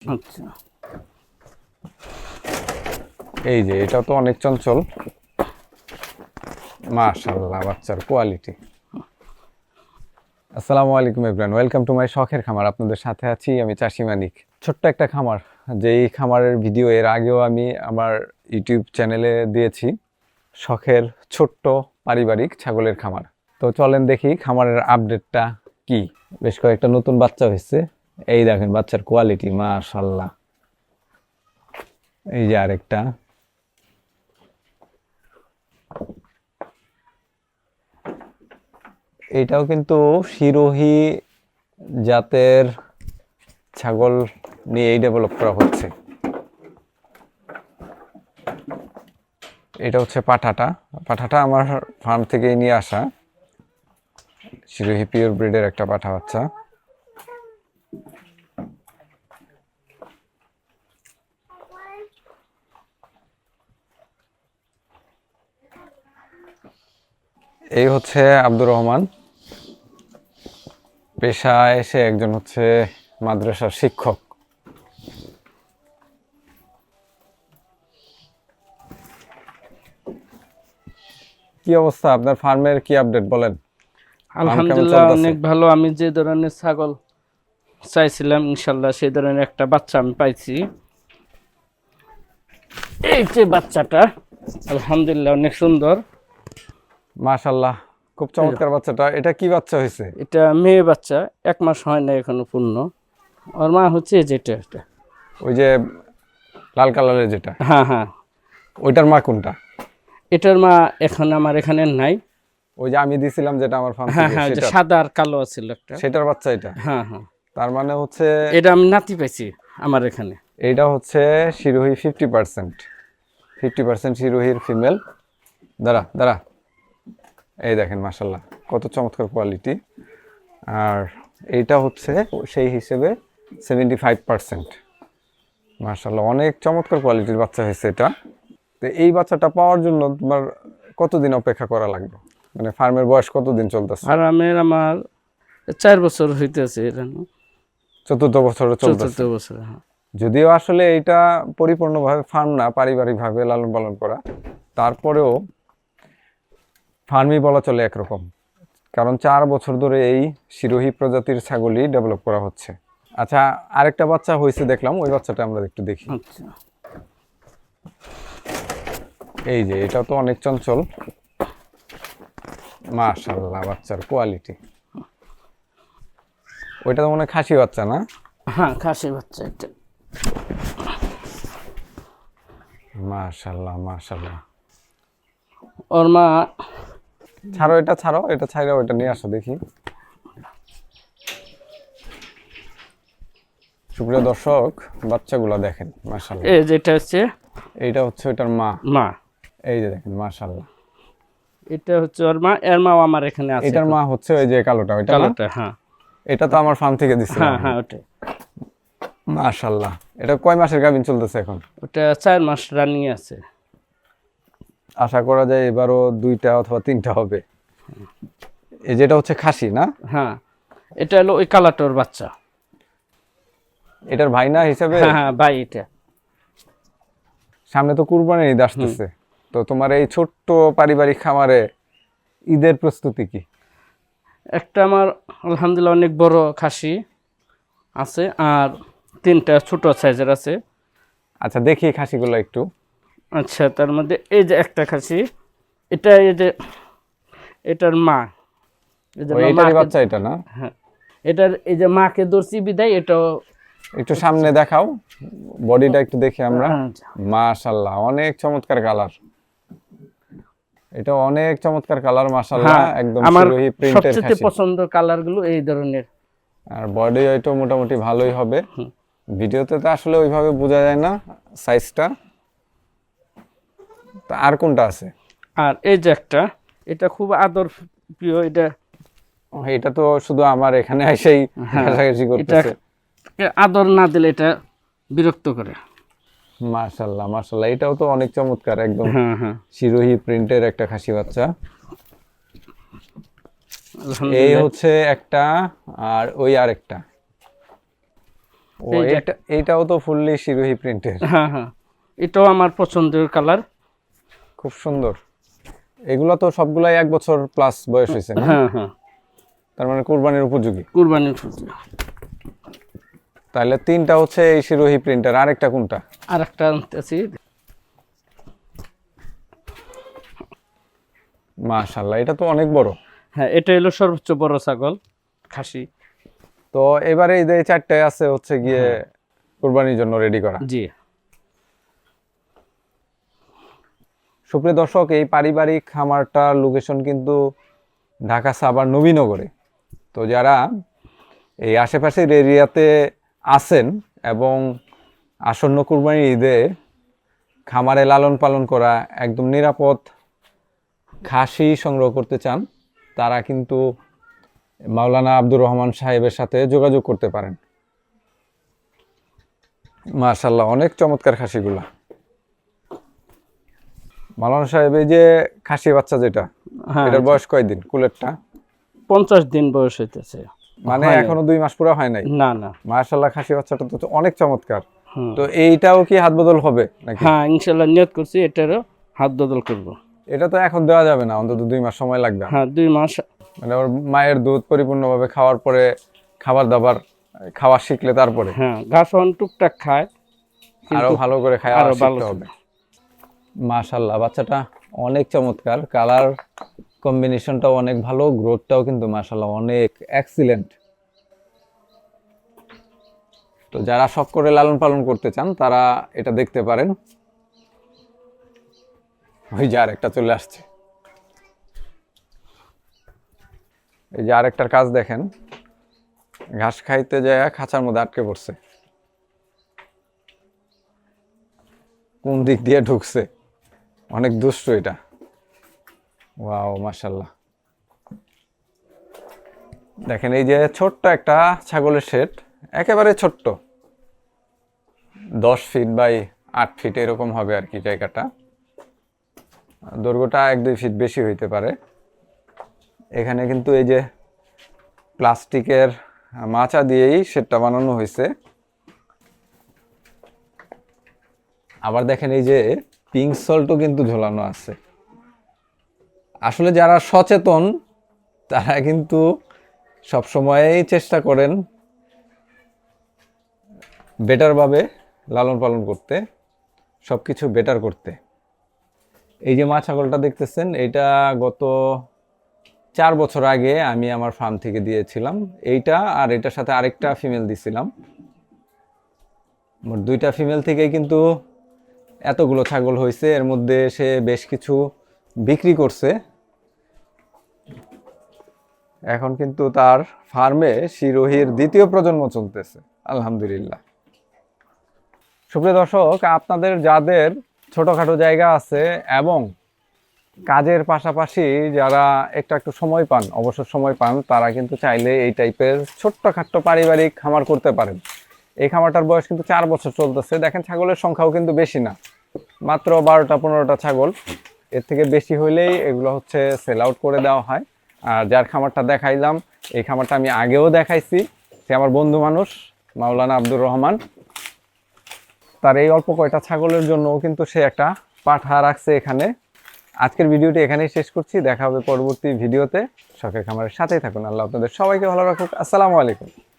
আচ্ছা, এই যে এটা তো অনেক চঞ্চল। মাশাআল্লাহ, বাচ্চার কোয়ালিটি। আসসালামু আলাইকুম এভরিওয়ান, ওয়েলকাম টু মাই শখের খামার। আপনাদের সাথে আছি আমি চাষি মানিক। ছোট্ট একটা খামার, যেই খামারের ভিডিও এর আগেও আমি আমার ইউটিউব চ্যানেলে দিয়েছি। শখের ছোট্ট পারিবারিক ছাগলের খামার। তো চলেন দেখি খামারের আপডেটটা কি। বেশ কয়েকটা নতুন বাচ্চা হয়েছে। এই দেখেন বাচ্চার কোয়ালিটি, মাশাআল্লাহ। এই যে আরেকটা। এটাও কিন্তু সিরোহি জাতের ছাগল নিয়েই ডেভেলপ করা হচ্ছে। এটা হচ্ছে পাঠাটা আমার ফার্ম থেকেই নিয়ে আসা সিরোহি পিওর ব্রিডের একটা পাঠা বাচ্চা। এই হচ্ছে আব্দুর রহমান, পেশায় এসে একজন হচ্ছে মাদ্রাসার শিক্ষক। কি অবস্থা আপনার ফার্মের, কি আপডেট বলেন? আলহামদুলিল্লাহ অনেক ভালো। আমি যে ধরনের ছাগল চাইছিলাম ইনশাল্লাহ সেই ধরনের একটা বাচ্চা আমি পাইছি। এই যে বাচ্চাটা আলহামদুলিল্লাহ অনেক সুন্দর, মাশাআল্লাহ, খুব চমৎকার বাচ্চাটা। এটা কি বাচ্চা হয়েছে? এটা মেয়ে বাচ্চা, 1 মাস হয় না এখনো পূর্ণ। ওর মা হচ্ছে যেটা এটা, ওই যে লাল কালারের যেটা, হ্যাঁ হ্যাঁ, ওইটার মা কোনটা? এটার মা এখন আমার এখানে নাই। ওই যে আমি দিছিলাম যেটা আমার ফার্ম হ্যাঁ থেকে, হ্যাঁ, যে সেটা সাদা আর কালো ছিল একটা, সেটার বাচ্চা এটা। হ্যাঁ হ্যাঁ, তার মানে হচ্ছে এটা আমি নাতি পাইছি আমার এখানে। এইটা হচ্ছে সিরোহি 50% সিরোহির ফিমেল। দাঁড়া দাঁড়া, এই দেখেন মাশাআল্লাহ কত চমৎকার কোয়ালিটি। আর এইটা হচ্ছে সেই হিসেবে 75%। মাশাআল্লাহ, অনেক চমৎকার কোয়ালিটির বাচ্চা হয়েছে এটা। তো এই বাচ্চাটা পাওয়ার জন্য তোমার কতদিন অপেক্ষা করা লাগবে? মানে ফার্মের বয়স কতদিন চলতেছে? আমার 4 বছর হইতেছে, এটা চতুর্থ বছরে চলতেছে। 4th বছর, হ্যাঁ। যদিও আসলে এটা পরিপূর্ণভাবে ফার্ম না, পারিবারিকভাবে লালন পালন করা, তারপরেও ফার্মই বলা চলে একরকম। কারণ 4 বছর ধরে এই সিরোহি প্রজাতির ছাগলই ডেভেলপ করা হচ্ছে। আচ্ছা, আরেকটা বাচ্চা হয়েছে দেখলাম, ওই বাচ্চাটা আমরা একটু দেখি। আচ্ছা, এই যে এটা তো অনেক চঞ্চল। মাশাআল্লাহ, বাচ্চার কোয়ালিটি। ওইটা তো মনে হয় খাসি বাচ্চা না? হ্যাঁ খাসি বাচ্চা এটা। মাশাআল্লাহ মাশাআল্লাহ। ওর মা, ছাড়ো এটা, ছাড়ো এটা, ছাড়ো ওইটা নিয়ে আসো দেখি। সুপ্রিয় দর্শক, বাচ্চাগুলো দেখেন মাশাআল্লাহ। এই যেটা হচ্ছে এইটা হচ্ছে ওইটার মা। মা, এই যে দেখেন মাশাআল্লাহ। এটা হচ্ছে ওর মা, এর মাও আমার এখানে আছে। এটার মা হচ্ছে ওই যে কালোটা, ওইটা না? কালোটা, হ্যাঁ এটা তো আমার ফার্ম থেকে দিছিলাম। হ্যাঁ হ্যাঁ, ওটাই। মাশাআল্লাহ, এটা কয় মাসের গাভিন চলতেছে এখন? ওটা 4 মাস রানিং আছে। আশা করা যায় এবারও 2টা অথবা 3টা হবে। এই যেটা হচ্ছে খাসি না? হ্যাঁ, এটা হলো ওই কালাটোর বাচ্চা। এটার ভাইনা হিসেবে? হ্যাঁ হ্যাঁ ভাই, এটা সামনে তো কুরবানির ঈদ আসতেছে, তো তোমার এই ছোট্ট পারিবারিক খামারে ঈদের প্রস্তুতি কি? একটা আমার আলহামদুলিল্লাহ অনেক বড় খাসি আছে, আর 3টা ছোট সাইজের আছে। আচ্ছা দেখি খাসিগুলো একটু। আচ্ছা, তার মধ্যে এই যে একটা খাসি, এটা এই যে এটার মা, এই যে এটারই বাচ্চা এটা না? হ্যাঁ, এটার এই যে মাকে ধরছি বিদায়, এটাও একটু সামনে দেখাও, বডিটা একটু দেখি আমরা। আচ্ছা। মাশাআল্লাহ, অনেক চমৎকার কালার। এটা অনেক চমৎকার কালার মাশাআল্লাহ, একদম আমার সিরোহি প্রিন্টের সবচেয়ে খাসি। পছন্দ কালার গুলো এই ধরনের। আর বডি ওইটা মোটামুটি ভালোই হবে। ভিডিওতে তো আসলে ওইভাবে বোঝা যায় না সাইজটা। তো আর কোনটা আছে? আর এই যে একটা, এটা খুব আদর প্রিয়। এটা এটা তো শুধু আমার এখানে এসেই ঘাসাঘাসি এটা করতেছে। আদর না দিলে এটা বিরক্ত করে। মাশাআল্লাহ মাশাআল্লাহ, এটাও তো অনেক চমৎকার, একদম হ্যাঁ হ্যাঁ, সিরোহি প্রিন্টের একটা খাসি বাচ্চা। এই আলহামদুলিল্লাহ। হচ্ছে একটা, আর ওই আরেকটা। ও এই যে এইটাও তো ফুললি শিরোহী প্রিন্টের, হ্যাঁ হ্যাঁ, এটাও আমার পছন্দের কালার। খুব সুন্দর। এগুলো তো সবগুলাই 1 বছর প্লাস বয়স হয়েছে না? হ্যাঁ হ্যাঁ, তার মানে কুরবানির উপযোগী। কুরবানির ফুল। তাহলে 3টা হচ্ছে এই শিরোহী প্রিন্টার, আরেকটা কোনটা? আর একটা আনতেছি। মাশাআল্লাহ, এটা তো অনেক বড়। হ্যাঁ, এটা হলো সর্বোচ্চ বড় ছাগল খাসি। তো এবারে এই যে 4টায় আছে হচ্ছে গিয়ে কুরবানির জন্য রেডি করা। জি। সুপ্রিয় দর্শক, এই পারিবারিক খামারটার লোকেশন কিন্তু ঢাকা সাভার নবীনগরে। তো যারা এই আশেপাশের এরিয়াতে আছেন এবং আসন্ন কুরবানির ঈদে খামারে লালন পালন করা একদম নিরাপদ খাসি সংগ্রহ করতে চান, তারা কিন্তু মাওলানা আব্দুর রহমান সাহেবের সাথে যোগাযোগ করতে পারেন। মাশাআল্লাহ, অনেক চমৎকার খাসিগুলা। মাওলানা সাহেব, এই যে খাসি বাচ্চা যেটা, হ্যাঁ, এটার বয়স কয়দিন কুলেরটা? 50 দিন বয়স হইতেছে। মানে হয় নাই। এখনো 2 মাস পুরো হয় নাই। না না। মাশাআল্লাহ, খাসি বাচ্চাটা তো অনেক চমৎকার। হুম। তো এইটাও কি হাত বদল হবে নাকি? হ্যাঁ, ইনশাল্লাহ নিয়ত করছি এটারও হাত বদল করব। এটা তো এখন দেওয়া যাবে না, অন্তত 2 মাস সময় লাগবে। হ্যাঁ, 2 মাস। মানে ওর মায়ের দুধ পরিপূর্ণভাবে খাওয়ার পরে, খাবার দাবার খাওয়া শিখলে তারপরে হ্যাঁ, ঘাস অন টুকটাক খায়, আরো ভালো করে খাওয়া আরো ভালো শিখতে হবে। মাশাআল্লাহ, বাচ্চাটা অনেক চমৎকার, কালার কম্বিনেশনটাও অনেক ভালো, গ্রোথটাও কিন্তু মাশাআল্লাহ অনেক এক্সিলেন্ট। তো যারা শখ করে লালন পালন করতে চান তারা এটা দেখতে পারেন। ওই যে আরেকটা চলে আসছে, এই যে আরেকটার কাজ দেখেন, ঘাস খাইতে যায় খাঁচার মধ্যে আটকে পড়ছে, কোন দিক দিয়ে ঢুকছে, অনেক দুষ্ট এটা। ওয়াও, মাশাআল্লাহ। দেখেন এই যে ছোট্ট একটা ছাগলের শেড, একেবারে ছোট্ট, 10 ফিট বাই 8 ফিট এরকম হবে আর কি জায়গাটা। দৈর্ঘ্যটা 1-2 ফিট বেশি হইতে পারে। এখানে কিন্তু এই যে প্লাস্টিকের মাচা দিয়েই শেডটা বানানো হয়েছে। আবার দেখেন এই যে পিঙ্ক সল্টও কিন্তু ঝোলানো আছে। আসলে যারা সচেতন তারা কিন্তু সবসময়ই চেষ্টা করেন বেটারভাবে লালন পালন করতে, সব কিছু বেটার করতে। এই যে মা ছাগলটা দেখতেছেন, এটা গত 4 বছর আগে আমি আমার ফার্ম থেকে দিয়েছিলাম। এইটা আর এটার সাথে আরেকটা ফিমেল দিছিলাম। মোট 2টা ফিমেল থেকেই কিন্তু এতগুলো ছাগল হয়েছে। এর মধ্যে সে বেশ কিছু বিক্রি করছে। এখন কিন্তু তার ফার্মে শিরোহীর 2য় প্রজন্ম চলতেছে, আলহামদুলিল্লাহ। সুপ্রিয় দর্শক, আপনাদের যাদের ছোটখাটো জায়গা আছে এবং কাজের পাশাপাশি যারা একটু সময় পান, অবসর সময় পান, তারা কিন্তু চাইলে এই টাইপের ছোট্টখাট্ট পারিবারিক খামার করতে পারেন। এই খামারটার বয়স কিন্তু 4 বছর চলতেছে। দেখেন ছাগলের সংখ্যাও কিন্তু বেশি না, মাত্র 12টা-15টা ছাগল। এর থেকে বেশি হইলেই এগুলো হচ্ছে সেল আউট করে দেওয়া হয়। আর যার খামারটা দেখাইলাম, এই খামারটা আমি আগেও দেখাইছি, সে আমার বন্ধু মানুষ, মাওলানা আব্দুর রহমান। তার এই অল্প কয়টা ছাগলের জন্যও কিন্তু সে একটা পাঠা রাখছে এখানে। আজকের ভিডিওটি এখানেই শেষ করছি, দেখা হবে পরবর্তী ভিডিওতে। শখের খামারের সাথেই থাকুন। আল্লাহ আপনাদের সবাইকে ভালো রাখুক। আসসালামু আলাইকুম।